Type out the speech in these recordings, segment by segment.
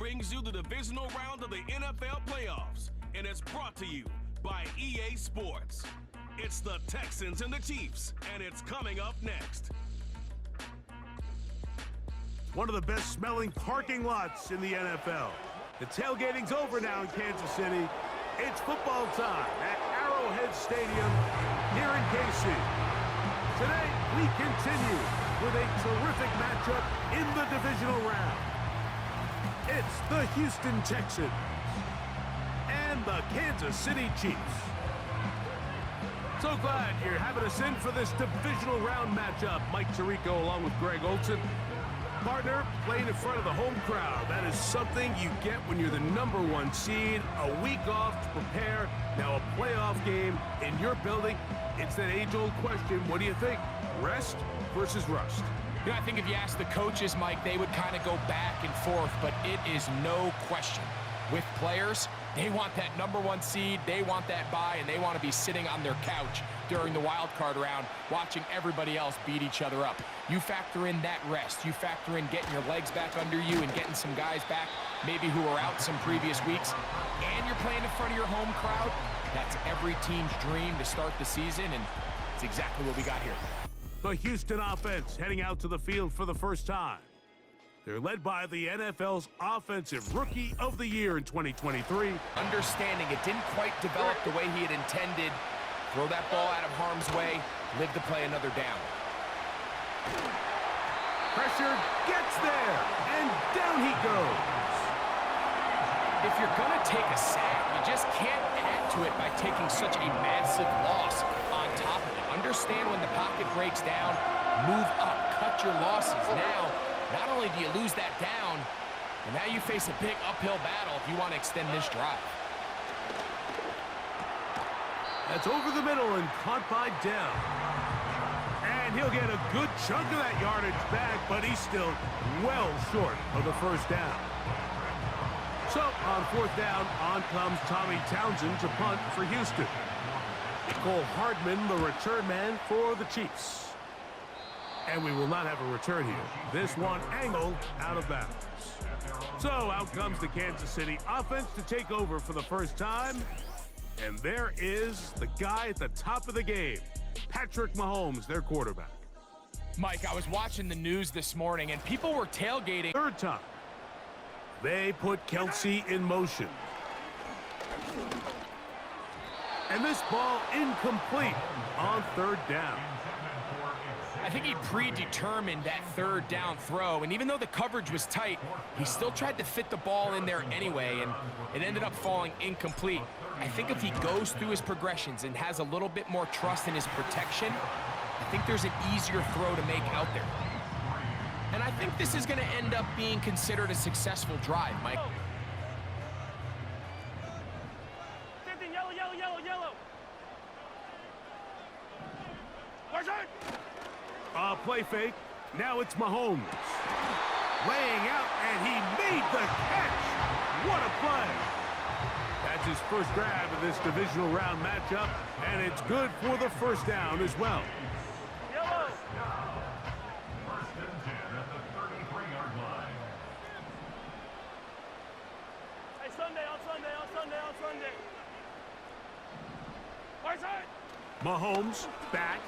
brings you the divisional round of the NFL playoffs, and it's brought to you by EA Sports. It's the Texans and the Chiefs, and it's coming up next. One of the best smelling parking lots in the NFL. The tailgating's over now in Kansas City. It's football time at Arrowhead Stadium here in KC. Today, we continue with a terrific matchup in the divisional round. It's the Houston Texans and the Kansas City Chiefs. So glad you're having us in for this divisional round matchup. Mike Tirico along with Greg Olson. Partner, playing in front of the home crowd. That is something you get when you're the #1 seed. A week off to prepare. Now a playoff game in your building. It's that age-old question. What do you think? Rest versus rust? You know, I think if you ask the coaches, Mike, they would kind of go back and forth, but it is no question. With players, they want that #1 seed, they want that bye, and they want to be sitting on their couch during the wild card round watching everybody else beat each other up. You factor in that rest. You factor in getting your legs back under you and getting some guys back, maybe who were out some previous weeks, and you're playing in front of your home crowd. That's every team's dream to start the season, and it's exactly what we got here. The Houston offense heading out to the field for the first time. They're led by the NFL's Offensive Rookie of the Year in 2023. Understanding it didn't quite develop the way he had intended. Throw that ball out of harm's way, live to play another down. Pressure gets there, and down he goes. If you're going to take a sack, you just can't add to it by taking such a massive loss on top of it. Understand when the pocket breaks down, move up, cut your losses. Now, not only do you lose that down, but now you face a big uphill battle if you want to extend this drive. That's over the middle and caught by Dell. And he'll get a good chunk of that yardage back, but he's still well short of the first down. So, on 4th down, on comes Tommy Townsend to punt for Houston. Cole Hardman, the return man for the Chiefs. And we will not have a return here. This one angled out of bounds. So, out comes the Kansas City offense to take over for the first time. And there is the guy at the top of the game, Patrick Mahomes, their quarterback. Mike, I was watching the news this morning, and people were tailgating. Third time, they put Kelsey in motion. And this ball incomplete on 3rd down. I think he predetermined that 3rd down throw, and even though the coverage was tight, he still tried to fit the ball in there anyway, and it ended up falling incomplete. I think if he goes through his progressions and has a little bit more trust in his protection, I think there's an easier throw to make out there. And I think this is going to end up being considered a successful drive, Mike. Yellow, yellow, yellow, yellow. Where's it? Play fake. Now it's Mahomes. Laying out, and he made the catch. What a play. That's his first grab of this divisional round matchup, and it's good for the first down as well. Yellow. First and 10 at the 33-yard line. Hey, Sunday, on Sunday, on Sunday, on Sunday. Where's it? Mahomes back.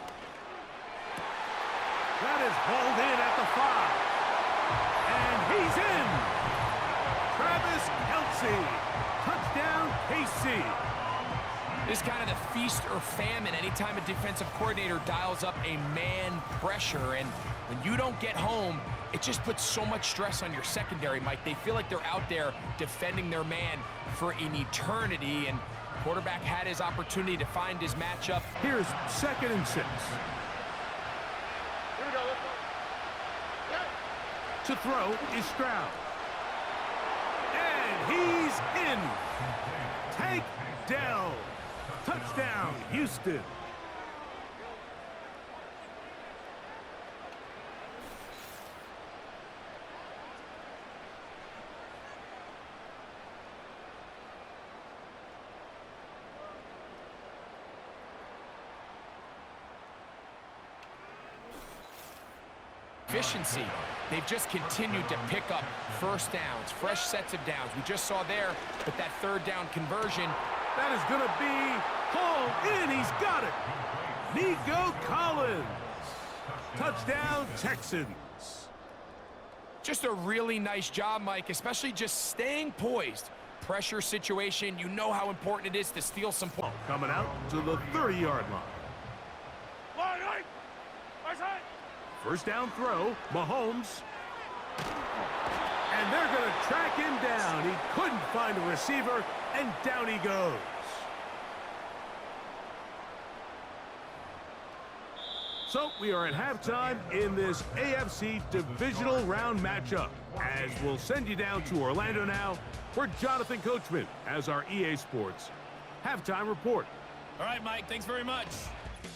That is hauled in at the 5. And he's in. Travis Kelce. Touchdown, KC. This is kind of the feast or famine anytime a defensive coordinator dials up a man pressure. And when you don't get home, it just puts so much stress on your secondary, Mike. They feel like they're out there defending their man for an eternity. And quarterback had his opportunity to find his matchup. Here's 2nd and 6. Here we go. To throw is Stroud. And he's in. Tank Dell. Touchdown, Houston. Efficiency. They've just continued to pick up first downs, fresh sets of downs. We just saw there, but that third down conversion. That is going to be hauled in. He's got it. Nico Collins. Touchdown, Texans. Just a really nice job, Mike, especially just staying poised. Pressure situation, you know how important it is to steal some points. Coming out to the 30-yard line. First down throw, Mahomes. And they're going to track him down. He couldn't find a receiver, and down he goes. So we are at halftime in this AFC Divisional round matchup, as we'll send you down to Orlando now, where Jonathan Coachman has our EA Sports halftime report. All right, Mike, thanks very much.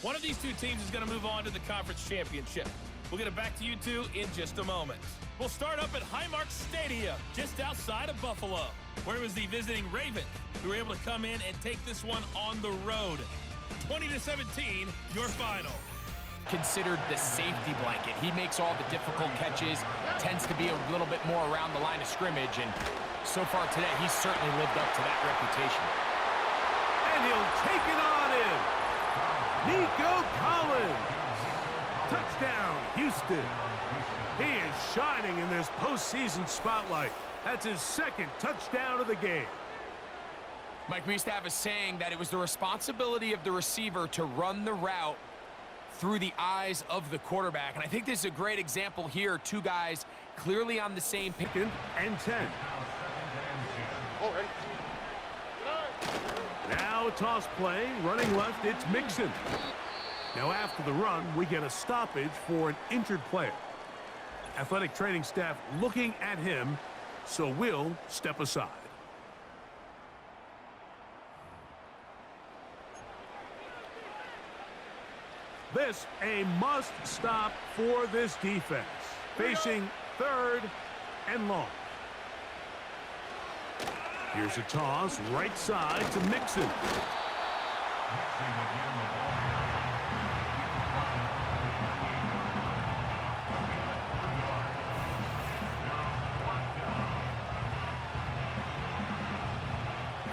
One of these two teams is going to move on to the conference championship. We'll get it back to you two in just a moment. We'll start up at Highmark Stadium, just outside of Buffalo, where it was the visiting Ravens who were able to come in and take this one on the road. 20-17, your final. Considered the safety blanket. He makes all the difficult catches, tends to be a little bit more around the line of scrimmage, and so far today, he's certainly lived up to that reputation. And he'll take it on in. Nico Collins. Touchdown, Houston. He is shining in this postseason spotlight. That's his second touchdown of the game. Mike, we used to have a saying that it was the responsibility of the receiver to run the route through the eyes of the quarterback. And I think this is a great example here. Two guys clearly on the same page. And 10. Now a toss play, running left, it's Mixon. Now after the run, we get a stoppage for an injured player. Athletic training staff looking at him, so we'll step aside. This a must stop for this defense. Facing third and long. Here's a toss, right side to Mixon.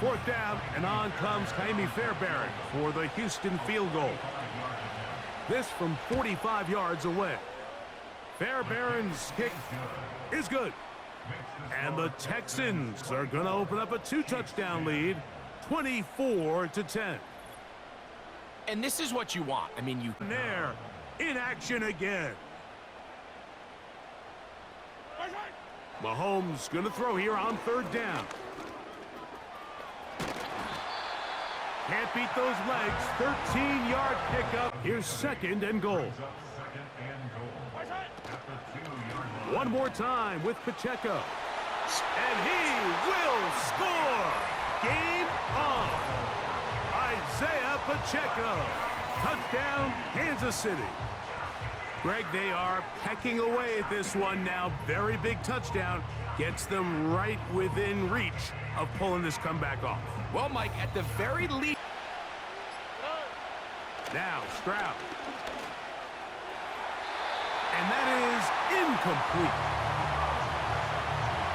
Fourth down, and on comes Jaime Fairbairn for the Houston field goal. This from 45 yards away. Fairbairn's kick is good. And the Texans are going to open up a two-touchdown lead, 24-10. And this is what you want. I mean, you... There, in action again. Mahomes going to throw here on third down. Can't beat those legs. 13-yard pickup. Here's second and goal. One more time with Pacheco. And he will score. Game on. Isaiah Pacheco. Touchdown, Kansas City. Greg, they are pecking away at this one now. Very big touchdown. Gets them right within reach of pulling this comeback off. Well, Mike, at the very least... Now, Stroud. And that is incomplete.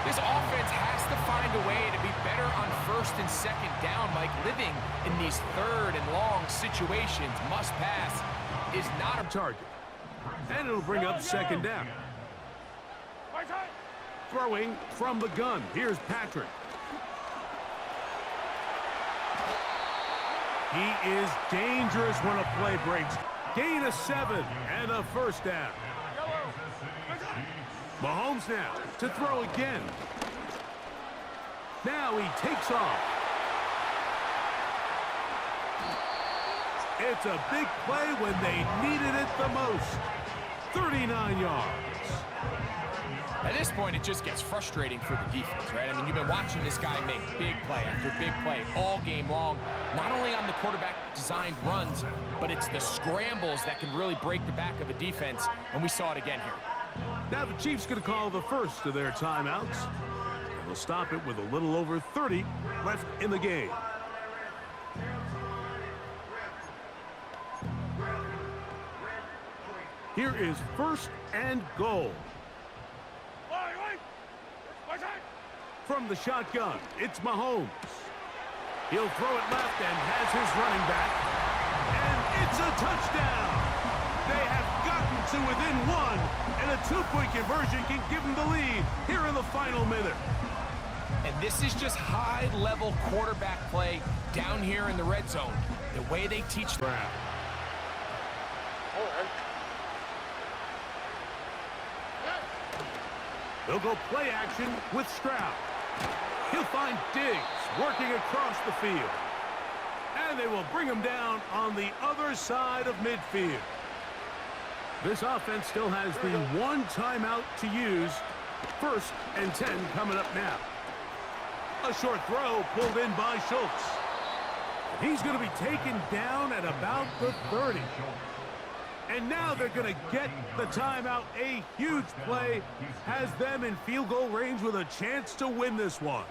This offense has to find a way to be better on first and second down, Mike. Living in these third and long situations, must pass, is not a target. And it'll bring up second down. Throwing from the gun. Here's Patrick. He is dangerous when a play breaks. Gain of 7 and a first down. Mahomes now to throw again. Now he takes off. It's a big play when they needed it the most. 39 yards. At this point, it just gets frustrating for the defense, right? I mean, you've been watching this guy make big play after big play all game long, not only on the quarterback-designed runs, but it's the scrambles that can really break the back of a defense, and we saw it again here. Now the Chiefs going to call the first of their timeouts. And they'll stop it with a little over 30 left in the game. Here is first and goal. From the shotgun, it's Mahomes. He'll throw it left and has his running back. And it's a touchdown. They have gotten to within one, and a two-point conversion can give them the lead here in the final minute. And this is just high-level quarterback play down here in the red zone. The way they teach Brown. They'll go play action with Stroud. He'll find Diggs working across the field. And they will bring him down on the other side of midfield. This offense still has the one timeout to use. 1st and 10 coming up now. A short throw pulled in by Schultz. He's going to be taken down at about the 30. And now they're going to get the timeout. A huge play has them in field goal range with a chance to win this one.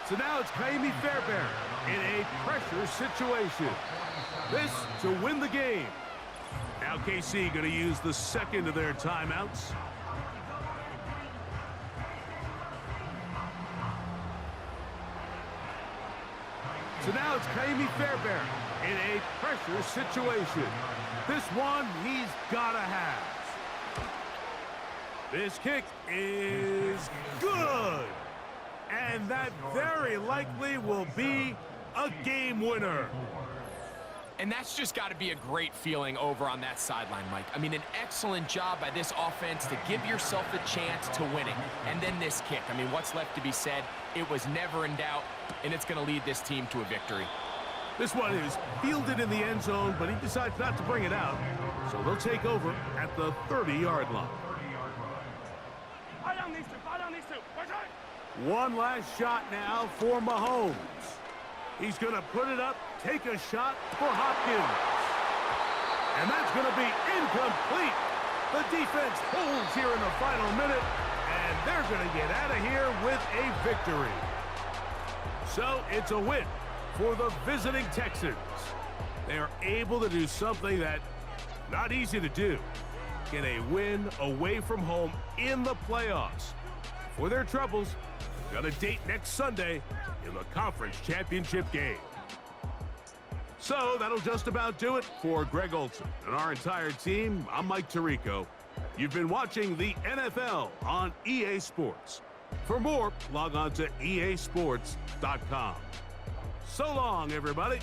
So now it's Kaimi Fairbairn in a pressure situation. This to win the game. Now KC going to use the second of their timeouts. So now it's Kaimi Fairbairn in a pressure situation. This one he's got to have. This kick is good. And that very likely will be a game winner. And that's just got to be a great feeling over on that sideline, Mike. I mean, an excellent job by this offense to give yourself a chance to winning. And then this kick. I mean, what's left to be said? It was never in doubt, and it's going to lead this team to a victory. This one is fielded in the end zone, but he decides not to bring it out. So they'll take over at the 30-yard line. Fire down these two. Fire down these two. One last shot now for Mahomes. He's going to put it up, take a shot for Hopkins. And that's going to be incomplete. The defense holds here in the final minute, and they're going to get out of here with a victory. So it's a win for the visiting Texans. They are able to do something that not easy to do. Get a win away from home in the playoffs. For their troubles, got a date next Sunday in the conference championship game. So that'll just about do it for Greg Olson and our entire team. I'm Mike Tirico. You've been watching the NFL on EA Sports. For more, log on to easports.com. So long, everybody.